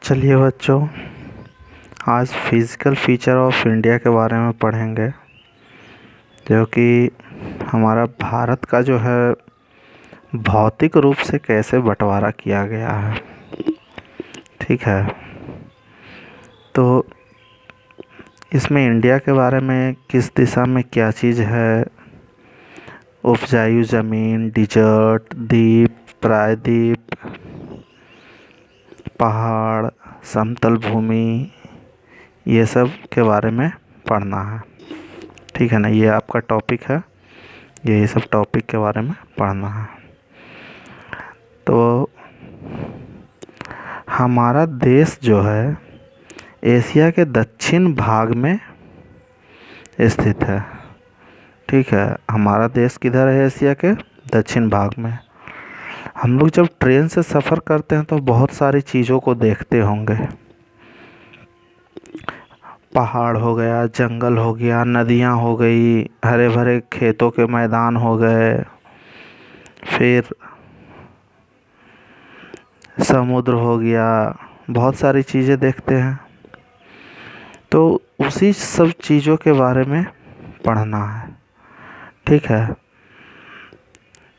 चलिए बच्चों, आज फिज़िकल फीचर ऑफ इंडिया के बारे में पढ़ेंगे, जो कि हमारा भारत का जो है भौतिक रूप से कैसे बंटवारा किया गया है। ठीक है, तो इसमें इंडिया के बारे में किस दिशा में क्या चीज़ है, उपजाऊ ज़मीन, डिजर्ट, द्वीप, प्रायद्वीप, पहाड़, समतल भूमि, ये सब के बारे में पढ़ना है। ठीक है ना, ये आपका टॉपिक है, ये सब टॉपिक के बारे में पढ़ना है। तो हमारा देश जो है एशिया के दक्षिण भाग में स्थित है। ठीक है, हमारा देश किधर है? एशिया के दक्षिण भाग में। हम लोग जब ट्रेन से सफ़र करते हैं तो बहुत सारी चीज़ों को देखते होंगे। पहाड़ हो गया, जंगल हो गया, नदियाँ हो गई, हरे भरे खेतों के मैदान हो गए, फिर समुद्र हो गया, बहुत सारी चीज़ें देखते हैं। तो उसी सब चीज़ों के बारे में पढ़ना है। ठीक है,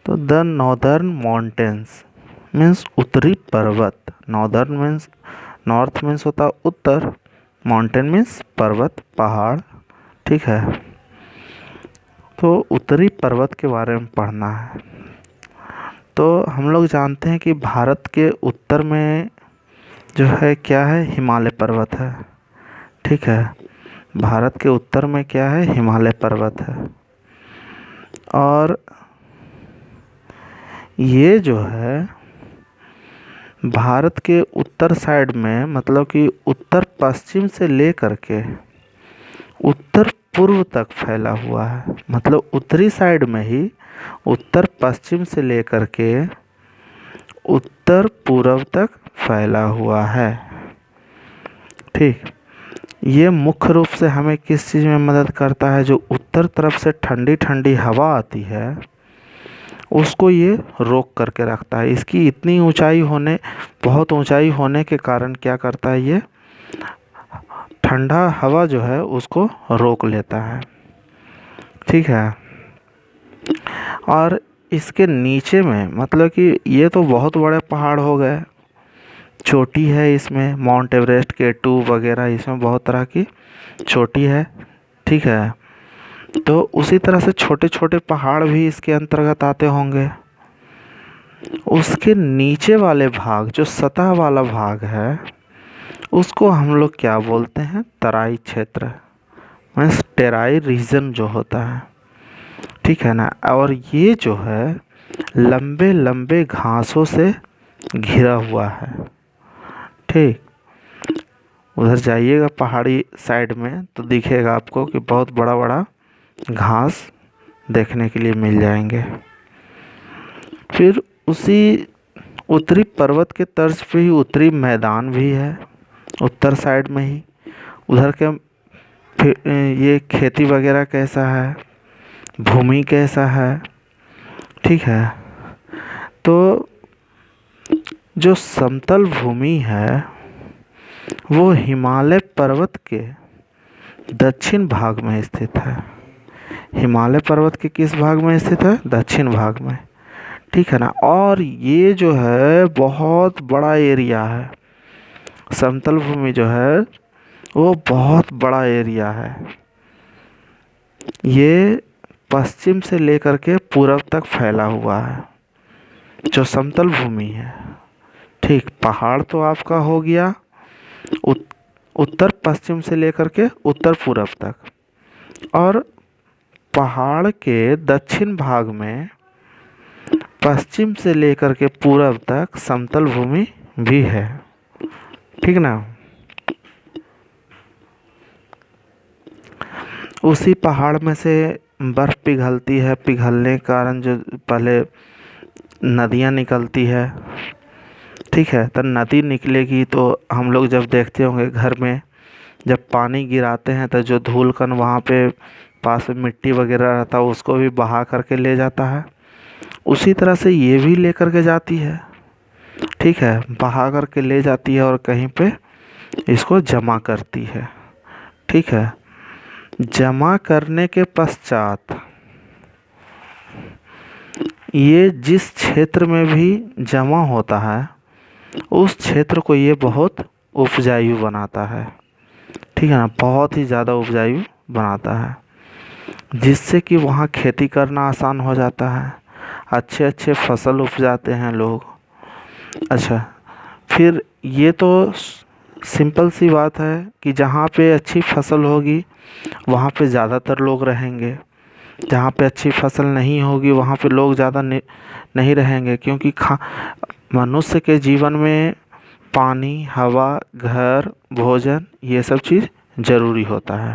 तो द नॉर्दर्न माउंटेन्स मीन्स उत्तरी पर्वत। नॉर्दर्न मीन्स नॉर्थ मीन्स होता उत्तर, माउंटेन मीन्स पर्वत, पहाड़। ठीक है, तो उत्तरी पर्वत के बारे में पढ़ना है। तो हम लोग जानते हैं कि भारत के उत्तर में जो है क्या है? हिमालय पर्वत है। ठीक है, भारत के उत्तर में क्या है? हिमालय पर्वत है। और ये जो है भारत के उत्तर साइड में, मतलब कि उत्तर पश्चिम से लेकर के उत्तर पूर्व तक फैला हुआ है। मतलब उत्तरी साइड में ही उत्तर पश्चिम से लेकर के उत्तर पूर्व तक फैला हुआ है। ठीक, ये मुख्य रूप से हमें किस चीज़ में मदद करता है? जो उत्तर तरफ से ठंडी ठंडी हवा आती है उसको ये रोक करके रखता है। इसकी इतनी ऊंचाई होने, बहुत ऊंचाई होने के कारण क्या करता है? ये ठंडा हवा जो है उसको रोक लेता है। ठीक है, और इसके नीचे में, मतलब कि ये तो बहुत बड़े पहाड़ हो गए, चोटी है इसमें, माउंट एवरेस्ट, K2 वगैरह, इसमें बहुत तरह की चोटी है। ठीक है, तो उसी तरह से छोटे छोटे पहाड़ भी इसके अंतर्गत आते होंगे। उसके नीचे वाले भाग, जो सतह वाला भाग है, उसको हम लोग क्या बोलते हैं? तराई क्षेत्र, मीन्स टेराई रीजन जो होता है। ठीक है ना, और ये जो है लंबे लंबे घासों से घिरा हुआ है। ठीक, उधर जाइएगा पहाड़ी साइड में तो दिखेगा आपको कि बहुत बड़ा बड़ा घास देखने के लिए मिल जाएंगे। फिर उसी उत्तरी पर्वत के तर्ज पे ही उत्तरी मैदान भी है, उत्तर साइड में ही। उधर के फिर ये खेती वगैरह कैसा है, भूमि कैसा है? ठीक है, तो जो समतल भूमि है वो हिमालय पर्वत के दक्षिण भाग में स्थित है। हिमालय पर्वत के किस भाग में स्थित है? दक्षिण भाग में। ठीक है ना, और ये जो है बहुत बड़ा एरिया है। समतल भूमि जो है वो बहुत बड़ा एरिया है। ये पश्चिम से लेकर के पूरब तक फैला हुआ है, जो समतल भूमि है। ठीक, पहाड़ तो आपका हो गया उत्तर पश्चिम से लेकर के उत्तर पूरब तक, और पहाड़ के दक्षिण भाग में पश्चिम से लेकर के पूरब तक समतल भूमि भी है। ठीक ना, उसी पहाड़ में से बर्फ़ पिघलती है, पिघलने के कारण जो पहले नदियाँ निकलती है। ठीक है, तो नदी निकलेगी तो हम लोग जब देखते होंगे घर में, जब पानी गिराते हैं तो जो धूल कण वहाँ पे पास में मिट्टी वगैरह रहता है उसको भी बहा करके ले जाता है। उसी तरह से ये भी लेकर के जाती है। ठीक है, बहा करके ले जाती है और कहीं पे इसको जमा करती है। ठीक है, जमा करने के पश्चात ये जिस क्षेत्र में भी जमा होता है उस क्षेत्र को ये बहुत उपजाऊ बनाता है। ठीक है ना, बहुत ही ज़्यादा उपजाऊ बनाता है, जिससे कि वहाँ खेती करना आसान हो जाता है, अच्छे अच्छे फसल उपजाते हैं लोग। अच्छा, फिर ये तो सिंपल सी बात है कि जहाँ पे अच्छी फसल होगी वहाँ पे ज़्यादातर लोग रहेंगे, जहाँ पे अच्छी फसल नहीं होगी वहाँ पे लोग ज़्यादा नहीं रहेंगे, क्योंकि मनुष्य के जीवन में पानी, हवा, घर, भोजन ये सब चीज़ ज़रूरी होता है।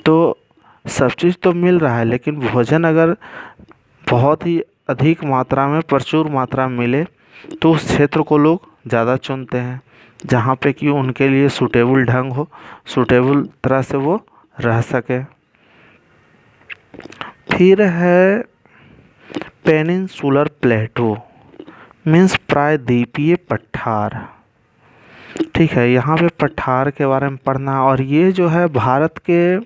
तो सब चीज़ तो मिल रहा है, लेकिन भोजन अगर बहुत ही अधिक मात्रा में, प्रचुर मात्रा में मिले तो उस क्षेत्र को लोग ज़्यादा चुनते हैं, जहाँ पे कि उनके लिए सूटेबल ढंग हो, सूटेबल तरह से वो रह सके। फिर है पेनिनसुलर प्लेटो, मीन्स प्रायद्वीपीय पठार। ठीक है, यहाँ पे पठार के बारे में पढ़ना, और ये जो है भारत के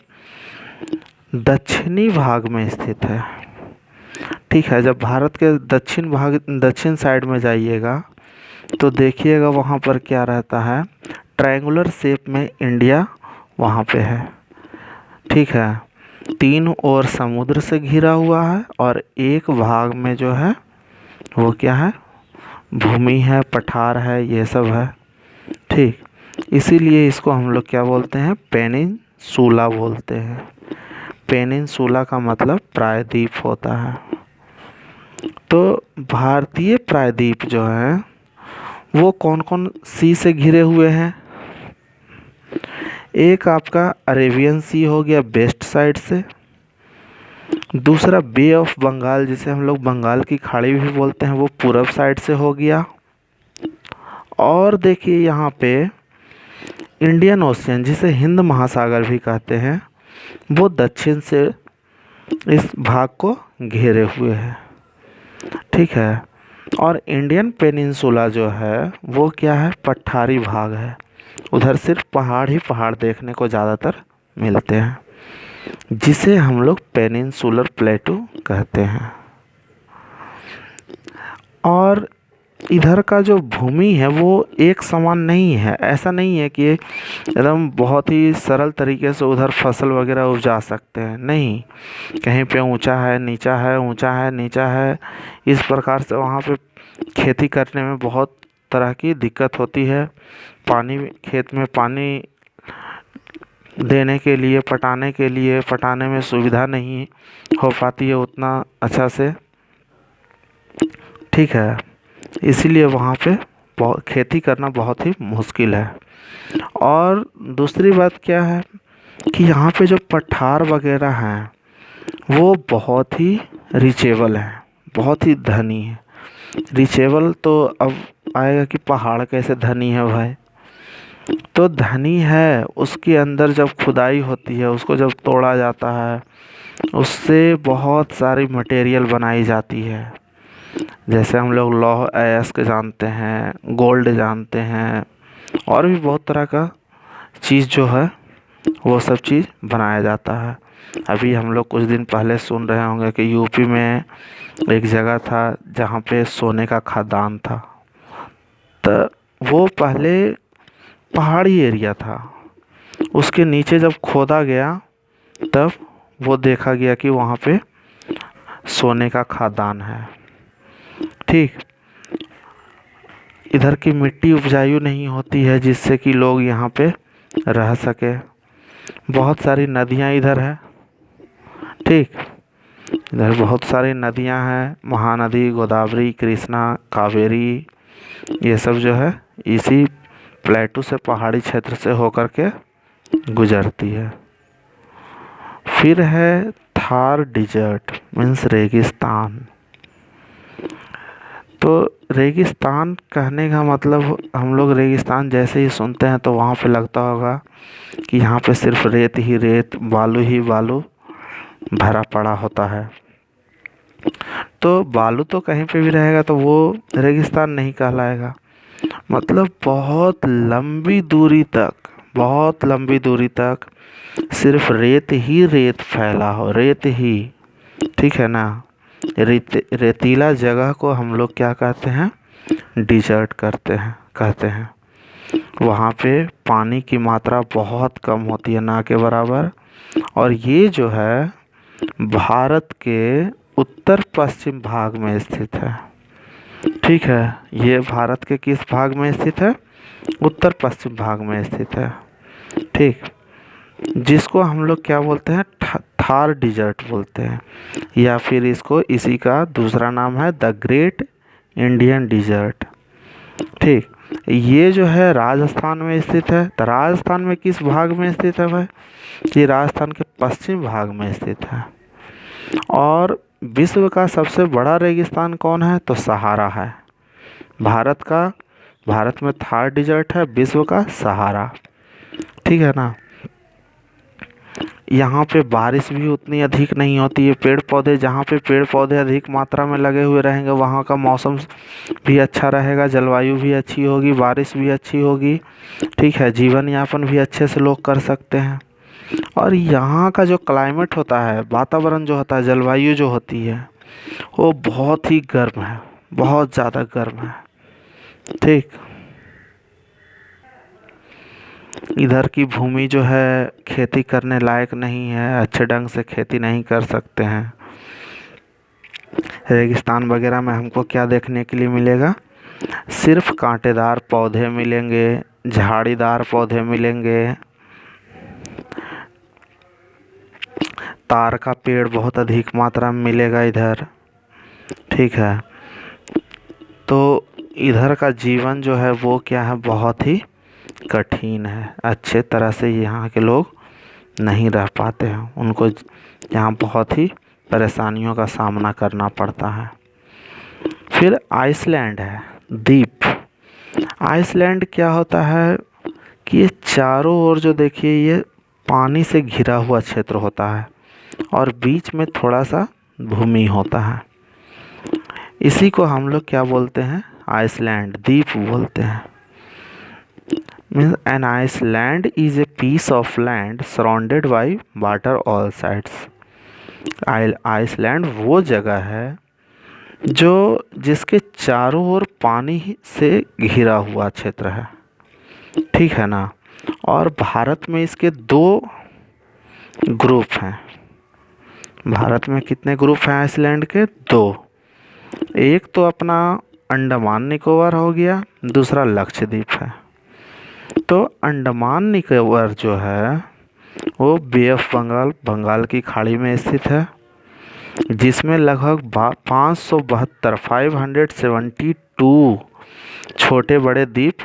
दक्षिणी भाग में स्थित है। ठीक है, जब भारत के दक्षिण साइड में जाइएगा तो देखिएगा वहाँ पर क्या रहता है, ट्रायंगुलर शेप में इंडिया वहाँ पे है। ठीक है, 3 ओर समुद्र से घिरा हुआ है और एक भाग में जो है वो क्या है, भूमि है, पठार है, ये सब है। ठीक, इसीलिए इसको हम लोग क्या बोलते हैं, पेनिनसुला बोलते हैं। पेनिनसुला का मतलब प्रायद्वीप होता है। तो भारतीय प्रायद्वीप जो है वो कौन कौन सी से घिरे हुए हैं? एक आपका अरेबियन सी हो गया वेस्ट साइड से, दूसरा बे ऑफ बंगाल जिसे हम लोग बंगाल की खाड़ी भी बोलते हैं वो पूरब साइड से हो गया, और देखिए यहाँ पे इंडियन ओशियन जिसे हिंद महासागर भी कहते हैं वो दक्षिण से इस भाग को घेरे हुए है। ठीक है, और इंडियन पेनिनसुला जो है वो क्या है, पठारी भाग है, उधर सिर्फ पहाड़ ही पहाड़ देखने को ज़्यादातर मिलते हैं, जिसे हम लोग पेनिनसुलर प्लेटो कहते हैं। और इधर का जो भूमि है वो एक समान नहीं है, ऐसा नहीं है कि एकदम बहुत ही सरल तरीके से उधर फसल वगैरह उपजा सकते हैं, नहीं, कहीं पे ऊंचा है, नीचा है, ऊंचा है, नीचा है, इस प्रकार से वहाँ पे खेती करने में बहुत तरह की दिक्कत होती है। पानी, खेत में पानी देने के लिए, पटाने में सुविधा नहीं हो पाती है उतना अच्छा से। ठीक है, इसीलिए वहाँ पे खेती करना बहुत ही मुश्किल है। और दूसरी बात क्या है कि यहाँ पे जो पठार वगैरह हैं वो बहुत ही रिचेबल हैं, बहुत ही धनी है। रिचेबल तो अब आएगा कि पहाड़ कैसे धनी है भाई, तो धनी है, उसके अंदर जब खुदाई होती है, उसको जब तोड़ा जाता है, उससे बहुत सारी मटेरियल बनाई जाती है, जैसे हम लोग लौह अयस्क जानते हैं, गोल्ड जानते हैं, और भी बहुत तरह का चीज़ जो है वो सब चीज़ बनाया जाता है। अभी हम लोग कुछ दिन पहले सुन रहे होंगे कि यूपी में एक जगह था जहाँ पे सोने का खदान था, तो वो पहले पहाड़ी एरिया था, उसके नीचे जब खोदा गया तब वो देखा गया कि वहाँ पे सोने का खदान है। ठीक, इधर की मिट्टी उपजाऊ नहीं होती है जिससे कि लोग यहाँ पे रह सके। बहुत सारी नदियाँ इधर है। ठीक, इधर बहुत सारी नदियाँ हैं, महानदी, गोदावरी, कृष्णा, कावेरी, ये सब जो है इसी प्लेटू से, पहाड़ी क्षेत्र से होकर के गुजरती है। फिर है थार डिजर्ट, मीन्स रेगिस्तान। तो रेगिस्तान कहने का मतलब, हम लोग रेगिस्तान जैसे ही सुनते हैं तो वहाँ पे लगता होगा कि यहाँ पे सिर्फ रेत ही रेत, बालू ही बालू भरा पड़ा होता है। तो बालू तो कहीं पे भी रहेगा तो वो रेगिस्तान नहीं कहलाएगा। मतलब बहुत लंबी दूरी तक सिर्फ रेत ही रेत फैला हो, रेत ही। ठीक है ना। रेतीला जगह को हम लोग क्या कहते हैं? डिजर्ट कहते हैं। वहाँ पे पानी की मात्रा बहुत कम होती है, ना के बराबर। और ये जो है भारत के उत्तर पश्चिम भाग में स्थित है। ठीक है, ये भारत के किस भाग में स्थित है? उत्तर पश्चिम भाग में स्थित है। ठीक, जिसको हम लोग क्या बोलते हैं? थार डिजर्ट बोलते हैं, या फिर इसको इसी का दूसरा नाम है द ग्रेट इंडियन डिजर्ट। ठीक, ये जो है राजस्थान में स्थित है। तो राजस्थान में किस भाग में स्थित है भाई? ये राजस्थान के पश्चिम भाग में स्थित है। और विश्व का सबसे बड़ा रेगिस्तान कौन है? तो सहारा है। भारत में थार डिजर्ट है, विश्व का सहारा। ठीक है ना। यहाँ पे बारिश भी उतनी अधिक नहीं होती है। पेड़ पौधे, जहाँ पे पेड़ पौधे अधिक मात्रा में लगे हुए रहेंगे वहाँ का मौसम भी अच्छा रहेगा, जलवायु भी अच्छी होगी, बारिश भी अच्छी होगी। ठीक है, जीवन यापन भी अच्छे से लोग कर सकते हैं। और यहाँ का जो क्लाइमेट होता है, वातावरण जो होता है, जलवायु जो होती है, वो बहुत ही गर्म है, बहुत ज़्यादा गर्म है। ठीक, इधर की भूमि जो है खेती करने लायक नहीं है, अच्छे ढंग से खेती नहीं कर सकते हैं। रेगिस्तान वगैरह में हमको क्या देखने के लिए मिलेगा? सिर्फ कांटेदार पौधे मिलेंगे, झाड़ीदार पौधे मिलेंगे, तार का पेड़ बहुत अधिक मात्रा में मिलेगा इधर। ठीक है, तो इधर का जीवन जो है वो क्या है? बहुत ही कठिन है। अच्छे तरह से यहाँ के लोग नहीं रह पाते हैं, उनको यहाँ बहुत ही परेशानियों का सामना करना पड़ता है। फिर आइसलैंड है, द्वीप। आइसलैंड क्या होता है कि ये चारों ओर जो देखिए ये पानी से घिरा हुआ क्षेत्र होता है और बीच में थोड़ा सा भूमि होता है। इसी को हम लोग क्या बोलते हैं? आइसलैंड, द्वीप बोलते हैं। Means an island is a piece of land surrounded by water all sides. Island वो जगह है जो जिसके चारों ओर पानी से घिरा हुआ क्षेत्र है। ठीक है ना। और भारत में इसके दो ग्रुप हैं। भारत में कितने ग्रुप हैं आइसलैंड के? दो। एक तो अपना अंडमान निकोबार हो गया, दूसरा लक्षद्वीप है। तो अंडमान निकोबार जो है वो बे ऑफ बंगाल की खाड़ी में स्थित है, जिसमें लगभग 572 छोटे बड़े द्वीप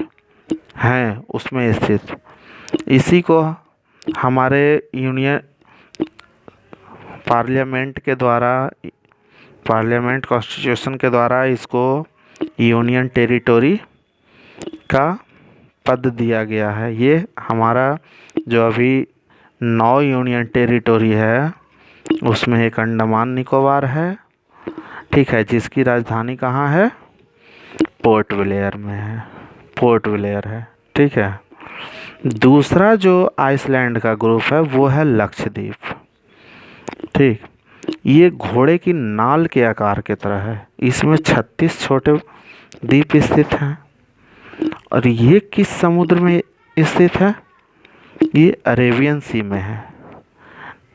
हैं उसमें स्थित। इसी को हमारे यूनियन पार्लियामेंट कॉन्स्टिट्यूशन के द्वारा इसको यूनियन टेरिटोरी का पद दिया गया है। ये हमारा जो अभी 9 यूनियन टेरिटोरी है उसमें एक अंडमान निकोबार है। ठीक है, जिसकी राजधानी कहाँ है? पोर्ट ब्लेयर में है, पोर्ट ब्लेयर है। ठीक है, दूसरा जो आइसलैंड का ग्रुप है वो है लक्षद्वीप। ठीक, ये घोड़े की नाल के आकार की तरह है। इसमें 36 छोटे द्वीप स्थित हैं। और ये किस समुद्र में स्थित है? ये अरेबियन सी में है।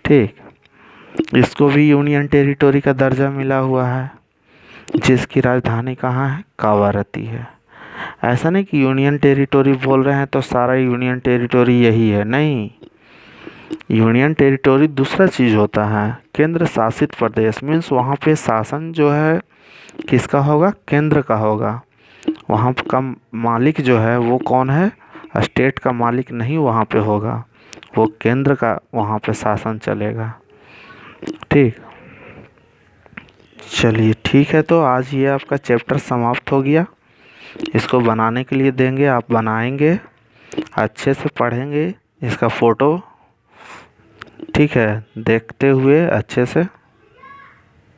ठीक, इसको भी यूनियन टेरिटोरी का दर्जा मिला हुआ है, जिसकी राजधानी कहाँ है? कावारती है। ऐसा नहीं कि यूनियन टेरिटोरी बोल रहे हैं तो सारा यूनियन टेरिटोरी यही है, नहीं। यूनियन टेरिटोरी दूसरा चीज़ होता है। केंद्र शासित प्रदेश मीन्स वहाँ पे शासन जो है किसका होगा? केंद्र का होगा। वहाँ का मालिक जो है वो कौन है? स्टेट का मालिक नहीं वहाँ पे होगा, वो केंद्र का वहाँ पे शासन चलेगा। ठीक, चलिए ठीक है, तो आज ये आपका चैप्टर समाप्त हो गया। इसको बनाने के लिए देंगे, आप बनाएंगे, अच्छे से पढ़ेंगे, इसका फ़ोटो ठीक है देखते हुए अच्छे से